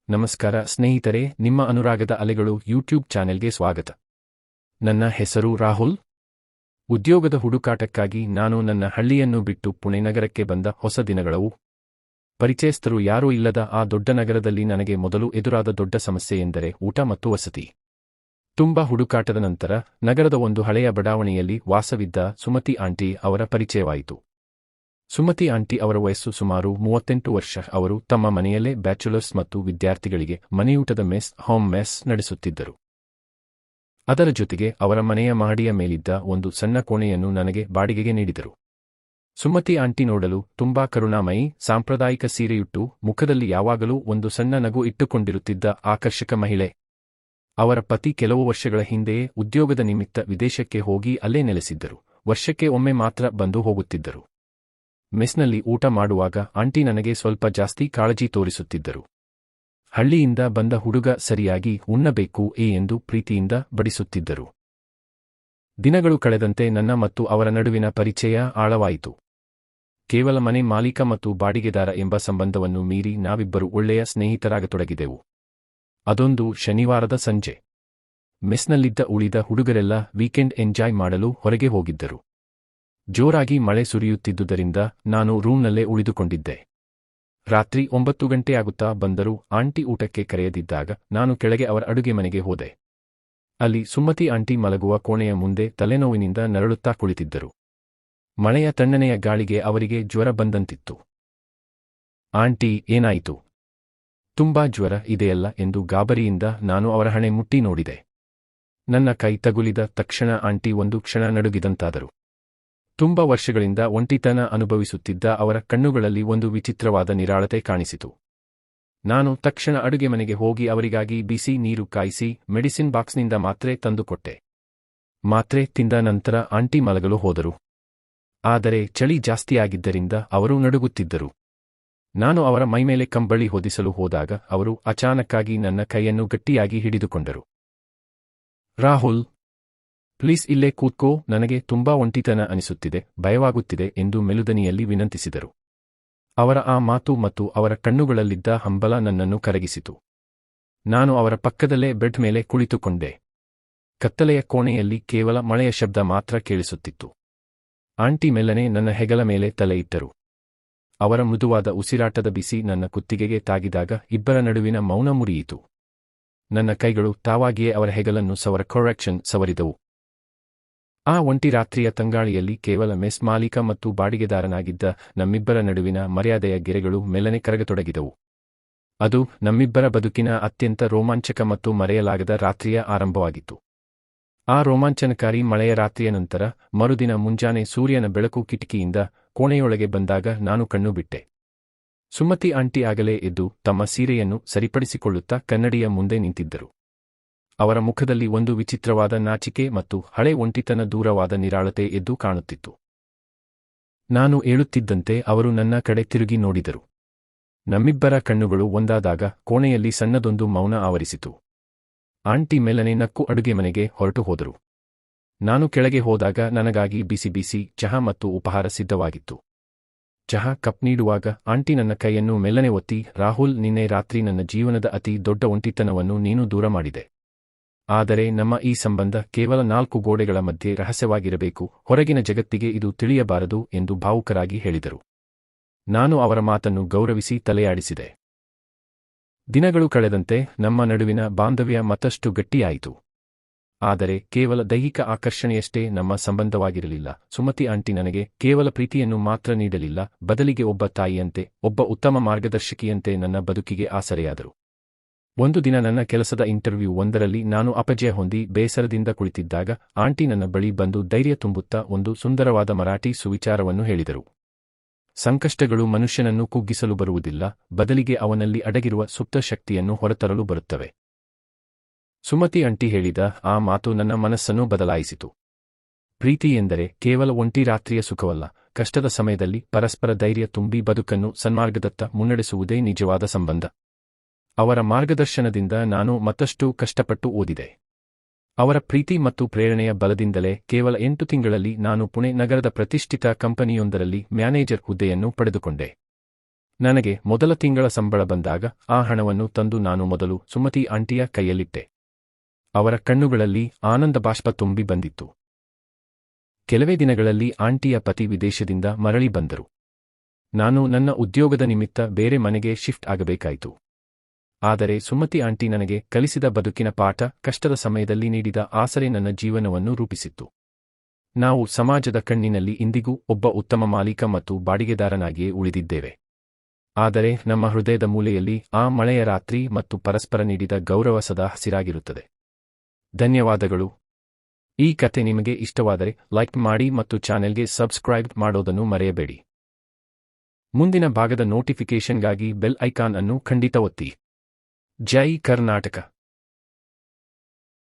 ನಮಸ್ಕಾರ ಸ್ನೇಹಿತರೆ, ನಿಮ್ಮ ಅನುರಾಗದ ಅಲೆಗಳು ಯೂಟ್ಯೂಬ್ ಚಾನೆಲ್ಗೆ ಸ್ವಾಗತ. ನನ್ನ ಹೆಸರು ರಾಹುಲ್. ಉದ್ಯೋಗದ ಹುಡುಕಾಟಕ್ಕಾಗಿ ನಾನು ನನ್ನ ಹಳ್ಳಿಯನ್ನು ಬಿಟ್ಟು ಪುಣೆ ನಗರಕ್ಕೆ ಬಂದ ಹೊಸ ದಿನಗಳವು. ಪರಿಚಯಸ್ಥರು ಯಾರೂ ಇಲ್ಲದ ಆ ದೊಡ್ಡ ನಗರದಲ್ಲಿ ನನಗೆ ಮೊದಲು ಎದುರಾದ ದೊಡ್ಡ ಸಮಸ್ಯೆ ಎಂದರೆ ಊಟ ಮತ್ತು ವಸತಿ. ತುಂಬಾ ಹುಡುಕಾಟದ ನಂತರ ನಗರದ ಒಂದು ಹಳೆಯ ಬಡಾವಣೆಯಲ್ಲಿ ವಾಸವಿದ್ದ ಸುಮತಿ ಆಂಟಿ ಅವರ ಪರಿಚಯವಾಯಿತು. ಸುಮತಿ ಆಂಟಿ ಅವರ ವಯಸ್ಸು ಸುಮಾರು 38 ವರ್ಷ. ಅವರು ತಮ್ಮ ಮನೆಯಲ್ಲೇ ಬ್ಯಾಚುಲರ್ಸ್ ಮತ್ತು ವಿದ್ಯಾರ್ಥಿಗಳಿಗೆ ಮನೆಯೂಟದ ಹೋಮ್ ಮೆಸ್ ನಡೆಸುತ್ತಿದ್ದರು. ಅದರ ಜೊತೆಗೆ ಅವರ ಮನೆಯ ಮಹಡಿಯ ಮೇಲಿದ್ದ ಒಂದು ಸಣ್ಣ ಕೋಣೆಯನ್ನು ನನಗೆ ಬಾಡಿಗೆಗೆ ನೀಡಿದರು. ಸುಮತಿ ಆಂಟಿ ನೋಡಲು ತುಂಬಾ ಕರುಣಾಮಯಿ, ಸಾಂಪ್ರದಾಯಿಕ ಸೀರೆಯುಟ್ಟು, ಮುಖದಲ್ಲಿ ಯಾವಾಗಲೂ ಒಂದು ಸಣ್ಣ ನಗು ಇಟ್ಟುಕೊಂಡಿರುತ್ತಿದ್ದ ಆಕರ್ಷಕ ಮಹಿಳೆ. ಅವರ ಪತಿ ಕೆಲವು ವರ್ಷಗಳ ಹಿಂದೆಯೇ ಉದ್ಯೋಗದ ನಿಮಿತ್ತ ವಿದೇಶಕ್ಕೆ ಹೋಗಿ ಅಲ್ಲೇ ನೆಲೆಸಿದ್ದರು. ವರ್ಷಕ್ಕೆ ಒಮ್ಮೆ ಮಾತ್ರ ಬಂದು ಹೋಗುತ್ತಿದ್ದರು. ಮೆಸ್ನಲ್ಲಿ ಊಟ ಮಾಡುವಾಗ ಆಂಟಿ ನನಗೆ ಸ್ವಲ್ಪ ಜಾಸ್ತಿ ಕಾಳಜಿ ತೋರಿಸುತ್ತಿದ್ದರು. ಹಳ್ಳಿಯಿಂದ ಬಂದ ಹುಡುಗ ಸರಿಯಾಗಿ ಉಣ್ಣಬೇಕು ಎಂದು ಪ್ರೀತಿಯಿಂದ ಬಡಿಸುತ್ತಿದ್ದರು. ದಿನಗಳು ಕಳೆದಂತೆ ನನ್ನ ಮತ್ತು ಅವರ ನಡುವಿನ ಪರಿಚಯ ಆಳವಾಯಿತು. ಕೇವಲ ಮನೆ ಮಾಲೀಕ ಮತ್ತು ಬಾಡಿಗೆದಾರ ಎಂಬ ಸಂಬಂಧವನ್ನು ಮೀರಿ ನಾವಿಬ್ಬರು ಒಳ್ಳೆಯ ಸ್ನೇಹಿತರಾಗತೊಡಗಿದೆವು. ಅದೊಂದು ಶನಿವಾರದ ಸಂಜೆ. ಮೆಸ್ನಲ್ಲಿದ್ದ ಉಳಿದ ಹುಡುಗರೆಲ್ಲ ವೀಕೆಂಡ್ ಎಂಜಾಯ್ ಮಾಡಲು ಹೊರಗೆ ಹೋಗಿದ್ದರು. ಜೋರಾಗಿ ಮಳೆ ಸುರಿಯುತ್ತಿದ್ದುದರಿಂದ ನಾನು ರೂಮ್ನಲ್ಲೇ ಉಳಿದುಕೊಂಡಿದ್ದೆ. ರಾತ್ರಿ 9 ಗಂಟೆಯಾಗುತ್ತಾ ಬಂದರೂ ಆಂಟಿ ಊಟಕ್ಕೆ ಕರೆಯದಿದ್ದಾಗ ನಾನು ಕೆಳಗೆ ಅವರ ಅಡುಗೆ ಮನೆಗೆ ಹೋದೆ. ಅಲ್ಲಿ ಸುಮತಿ ಆಂಟಿ ಮಲಗುವ ಕೋಣೆಯ ಮುಂದೆ ತಲೆನೋವಿನಿಂದ ನರಳುತ್ತಾ ಕುಳಿತಿದ್ದರು. ಮಳೆಯ ತಣ್ಣನೆಯ ಗಾಳಿಗೆ ಅವರಿಗೆ ಜ್ವರ ಬಂದಂತಿತ್ತು. ಆಂಟಿ, ಏನಾಯಿತು? ತುಂಬಾ ಜ್ವರ ಇದೆಯಲ್ಲ ಎಂದು ಗಾಬರಿಯಿಂದ ನಾನು ಅವರ ಹಣೆ ಮುಟ್ಟಿ ನೋಡಿದೆ. ನನ್ನ ಕೈ ತಗುಲಿದ ತಕ್ಷಣ ಆಂಟಿ ಒಂದು ಕ್ಷಣ ನಡುಗಿದಂತಾದರು. ತುಂಬಾ ವರ್ಷಗಳಿಂದ ಒಂಟಿತನ ಅನುಭವಿಸುತ್ತಿದ್ದ ಅವರ ಕಣ್ಣುಗಳಲ್ಲಿ ಒಂದು ವಿಚಿತ್ರವಾದ ನಿರಾಳತೆ ಕಾಣಿಸಿತು. ನಾನು ತಕ್ಷಣ ಅಡುಗೆ ಮನೆಗೆ ಹೋಗಿ ಅವರಿಗಾಗಿ ಬಿಸಿ ನೀರು ಕಾಯಿಸಿ ಮೆಡಿಸಿನ್ ಬಾಕ್ಸ್ನಿಂದ ಮಾತ್ರೆ ತಂದುಕೊಟ್ಟೆ. ಮಾತ್ರೆ ತಿಂದ ನಂತರ ಆಂಟಿ ಮಲಗಲು ಹೋದರು. ಆದರೆ ಚಳಿ ಜಾಸ್ತಿಯಾಗಿದ್ದರಿಂದ ಅವರು ನಡುಗುತ್ತಿದ್ದರು. ನಾನು ಅವರ ಮೈಮೇಲೆ ಕಂಬಳಿ ಹೊದಿಸಲು ಹೋದಾಗ ಅವರು ಅಚಾನಕ್ಕಾಗಿ ನನ್ನ ಕೈಯನ್ನು ಗಟ್ಟಿಯಾಗಿ ಹಿಡಿದುಕೊಂಡರು. ರಾಹುಲ್, ಪ್ಲೀಸ್ ಇಲ್ಲೇ ಕೂತ್ಕೋ, ನನಗೆ ತುಂಬಾ ಒಂಟಿತನ ಅನಿಸುತ್ತಿದೆ, ಭಯವಾಗುತ್ತಿದೆ ಎಂದು ಮೆಲುದನಿಯಲ್ಲಿ ವಿನಂತಿಸಿದರು. ಅವರ ಆ ಮಾತು ಮತ್ತು ಅವರ ಕಣ್ಣುಗಳಲ್ಲಿದ್ದ ಹಂಬಲ ನನ್ನನ್ನು ಕರಗಿಸಿತು. ನಾನು ಅವರ ಪಕ್ಕದಲ್ಲೇ ಬೆಡ್ ಮೇಲೆ ಕುಳಿತುಕೊಂಡೆ. ಕತ್ತಲೆಯ ಕೋಣೆಯಲ್ಲಿ ಕೇವಲ ಮಳೆಯ ಶಬ್ದ ಮಾತ್ರ ಕೇಳಿಸುತ್ತಿತ್ತು. ಆಂಟಿ ಮೆಲ್ಲನೆ ನನ್ನ ಹೆಗಲ ಮೇಲೆ ತಲೆ ಇಟ್ಟರು. ಅವರ ಮೃದುವಾದ ಉಸಿರಾಟದ ಬಿಸಿ ನನ್ನ ಕುತ್ತಿಗೆಗೆ ತಾಗಿದಾಗ ಇಬ್ಬರ ನಡುವಿನ ಮೌನ ಮುರಿಯಿತು. ನನ್ನ ಕೈಗಳು ತಾವಾಗಿಯೇ ಅವರ ಹೆಗಲನ್ನು ಸವರಿದವು. ಆ ಒಂಟಿ ರಾತ್ರಿಯ ತಂಗಾಳಿಯಲ್ಲಿ ಕೇವಲ ಮೆಸ್ ಮಾಲೀಕ ಮತ್ತು ಬಾಡಿಗೆದಾರನಾಗಿದ್ದ ನಮ್ಮಿಬ್ಬರ ನಡುವಿನ ಮರ್ಯಾದೆಯ ಗೆರೆಗಳು ಮೆಲ್ಲನೆ ಕರಗತೊಡಗಿದವು. ಅದು ನಮ್ಮಿಬ್ಬರ ಬದುಕಿನ ಅತ್ಯಂತ ರೋಮಾಂಚಕ ಮತ್ತು ಮರೆಯಲಾಗದ ರಾತ್ರಿಯ ಆರಂಭವಾಗಿತ್ತು. ಆ ರೋಮಾಂಚನಕಾರಿ ಮಳೆಯ ರಾತ್ರಿಯ ನಂತರ ಮರುದಿನ ಮುಂಜಾನೆ ಸೂರ್ಯನ ಬೆಳಕು ಕಿಟಕಿಯಿಂದ ಕೋಣೆಯೊಳಗೆ ಬಂದಾಗ ನಾನು ಕಣ್ಣು ಬಿಟ್ಟೆ. ಸುಮತಿ ಆಂಟಿ ಆಗಲೇ ಎದ್ದು ತಮ್ಮ ಸೀರೆಯನ್ನು ಸರಿಪಡಿಸಿಕೊಳ್ಳುತ್ತಾ ಕನ್ನಡಿಯ ಮುಂದೆ ನಿಂತಿದ್ದರು. ಅವರ ಮುಖದಲ್ಲಿ ಒಂದು ವಿಚಿತ್ರವಾದ ನಾಚಿಕೆ ಮತ್ತು ಹಳೆ ಒಂಟಿತನ ದೂರವಾದ ನಿರಾಳತೆ ಎದ್ದು ಕಾಣುತ್ತಿತ್ತು. ನಾನು ಏಳುತ್ತಿದ್ದಂತೆ ಅವರು ನನ್ನ ಕಡೆ ತಿರುಗಿ ನೋಡಿದರು. ನಮ್ಮಿಬ್ಬರ ಕಣ್ಣುಗಳು ಒಂದಾದಾಗ ಕೋಣೆಯಲ್ಲಿ ಸಣ್ಣದೊಂದು ಮೌನ ಆವರಿಸಿತು. ಆಂಟಿ ಮೆಲ್ಲನೆ ನಕ್ಕು ಅಡುಗೆ ಮನೆಗೆ ಹೊರಟು ಹೋದರು. ನಾನು ಕೆಳಗೆ ಹೋದಾಗ ನನಗಾಗಿ ಬಿಸಿ ಬಿಸಿ ಚಹಾ ಮತ್ತು ಉಪಹಾರ ಸಿದ್ಧವಾಗಿತ್ತು. ಚಹಾ ಕಪ್ ನೀಡುವಾಗ ಆಂಟಿ ನನ್ನ ಕೈಯನ್ನು ಮೆಲ್ಲನೆ ಒತ್ತಿ, ರಾಹುಲ್, ನಿನ್ನೆ ರಾತ್ರಿ ನನ್ನ ಜೀವನದ ಅತಿ ದೊಡ್ಡ ಒಂಟಿತನವನ್ನು ನೀನು ದೂರ ಮಾಡಿದೆ. ಆದರೆ ನಮ್ಮ ಈ ಸಂಬಂಧ ಕೇವಲ 4 ಗೋಡೆಗಳ ಮಧ್ಯೆ ರಹಸ್ಯವಾಗಿರಬೇಕು, ಹೊರಗಿನ ಜಗತ್ತಿಗೆ ಇದು ತಿಳಿಯಬಾರದು ಎಂದು ಭಾವುಕರಾಗಿ ಹೇಳಿದರು. ನಾನು ಅವರ ಮಾತನ್ನು ಗೌರವಿಸಿ ತಲೆಯಾಡಿಸಿದೆ. ದಿನಗಳು ಕಳೆದಂತೆ ನಮ್ಮ ನಡುವಿನ ಬಾಂಧವ್ಯ ಮತ್ತಷ್ಟು ಗಟ್ಟಿಯಾಯಿತು. ಆದರೆ ಕೇವಲ ದೈಹಿಕ ಆಕರ್ಷಣೆಯಷ್ಟೇ ನಮ್ಮ ಸಂಬಂಧವಾಗಿರಲಿಲ್ಲ. ಸುಮತಿ ಆಂಟಿ ನನಗೆ ಕೇವಲ ಪ್ರೀತಿಯನ್ನು ಮಾತ್ರ ನೀಡಲಿಲ್ಲ, ಬದಲಿಗೆ ಒಬ್ಬ ತಾಯಿಯಂತೆ, ಒಬ್ಬ ಉತ್ತಮ ಮಾರ್ಗದರ್ಶಕಿಯಂತೆ ನನ್ನ ಬದುಕಿಗೆ ಆಸರೆಯಾದರು. ಒಂದು ದಿನ ನನ್ನ ಕೆಲಸದ ಇಂಟರ್ವ್ಯೂ ಒಂದರಲ್ಲಿ ನಾನು ಅಪಜಯ ಹೊಂದಿ ಬೇಸರದಿಂದ ಕುಳಿತಿದ್ದಾಗ ಆಂಟಿ ನನ್ನ ಬಳಿ ಬಂದು ಧೈರ್ಯ ತುಂಬುತ್ತಾ ಒಂದು ಸುಂದರವಾದ ಮರಾಠಿ ಸುವಿಚಾರವನ್ನು ಹೇಳಿದರು. ಸಂಕಷ್ಟಗಳು ಮನುಷ್ಯನನ್ನು ಕುಗ್ಗಿಸಲು ಬರುವುದಿಲ್ಲ, ಬದಲಿಗೆ ಅವನಲ್ಲಿ ಅಡಗಿರುವ ಸುಪ್ತ ಶಕ್ತಿಯನ್ನು ಹೊರತರಲು ಬರುತ್ತವೆ. ಸುಮತಿ ಆಂಟಿ ಹೇಳಿದ ಆ ಮಾತು ನನ್ನ ಮನಸ್ಸನ್ನು ಬದಲಾಯಿಸಿತು. ಪ್ರೀತಿ ಎಂದರೆ ಕೇವಲ ಒಂಟಿ ರಾತ್ರಿಯ ಸುಖವಲ್ಲ, ಕಷ್ಟದ ಸಮಯದಲ್ಲಿ ಪರಸ್ಪರ ಧೈರ್ಯ ತುಂಬಿ ಬದುಕನ್ನು ಸನ್ಮಾರ್ಗದತ್ತ ಮುನ್ನಡೆಸುವುದೇ ನಿಜವಾದ ಸಂಬಂಧ. ಅವರ ಮಾರ್ಗದರ್ಶನದಿಂದ ನಾನು ಮತ್ತಷ್ಟು ಕಷ್ಟಪಟ್ಟು ಓದಿದೆ. ಅವರ ಪ್ರೀತಿ ಮತ್ತು ಪ್ರೇರಣೆಯ ಬಲದಿಂದಲೇ ಕೇವಲ 8 ತಿಂಗಳಲ್ಲಿ ನಾನು ಪುಣೆ ನಗರದ ಪ್ರತಿಷ್ಠಿತ ಕಂಪನಿಯೊಂದರಲ್ಲಿ ಮ್ಯಾನೇಜರ್ ಹುದ್ದೆಯನ್ನು ಪಡೆದುಕೊಂಡೆ. ನನಗೆ ಮೊದಲ ತಿಂಗಳ ಸಂಬಳ ಬಂದಾಗ ಆ ಹಣವನ್ನು ತಂದು ನಾನು ಮೊದಲು ಸುಮತಿ ಆಂಟಿಯ ಕೈಯಲ್ಲಿಟ್ಟೆ. ಅವರ ಕಣ್ಣುಗಳಲ್ಲಿ ಆನಂದ ಬಾಷ್ಪ ತುಂಬಿ ಬಂದಿತ್ತು. ಕೆಲವೇ ದಿನಗಳಲ್ಲಿ ಆಂಟಿಯ ಪತಿ ವಿದೇಶದಿಂದ ಮರಳಿ ಬಂದರು. ನಾನು ನನ್ನ ಉದ್ಯೋಗದ ನಿಮಿತ್ತ ಬೇರೆ ಮನೆಗೆ ಶಿಫ್ಟ್ ಆಗಬೇಕಾಯಿತು. ಆದರೆ ಸುಮತಿ ಆಂಟಿ ನನಗೆ ಕಲಿಸಿದ ಬದುಕಿನ ಪಾಠ, ಕಷ್ಟದ ಸಮಯದಲ್ಲಿ ನೀಡಿದ ಆಸರೆ ನನ್ನ ಜೀವನವನ್ನು ರೂಪಿಸಿತ್ತು. ನಾವು ಸಮಾಜದ ಕಣ್ಣಿನಲ್ಲಿ ಇಂದಿಗೂ ಒಬ್ಬ ಉತ್ತಮ ಮಾಲೀಕ ಮತ್ತು ಬಾಡಿಗೆದಾರನಾಗಿಯೇ ಉಳಿದಿದ್ದೇವೆ. ಆದರೆ ನಮ್ಮ ಹೃದಯದ ಮೂಲೆಯಲ್ಲಿ ಆ ಮಳೆಯ ರಾತ್ರಿ ಮತ್ತು ಪರಸ್ಪರ ನೀಡಿದ ಗೌರವ ಸದಾ ಹಸಿರಾಗಿರುತ್ತದೆ. ಧನ್ಯವಾದಗಳು. ಈ ಕತೆ ನಿಮಗೆ ಇಷ್ಟವಾದರೆ ಲೈಕ್ ಮಾಡಿ ಮತ್ತು ಚಾನೆಲ್ಗೆ ಸಬ್ಸ್ಕ್ರೈಬ್ ಮಾಡೋದನ್ನು ಮರೆಯಬೇಡಿ. ಮುಂದಿನ ಭಾಗದ ನೋಟಿಫಿಕೇಷನ್ಗಾಗಿ ಬೆಲ್ ಐಕಾನ್ ಅನ್ನು ಖಂಡಿತ ಒತ್ತಿ. ಜೈ ಕರ್ನಾಟಕ.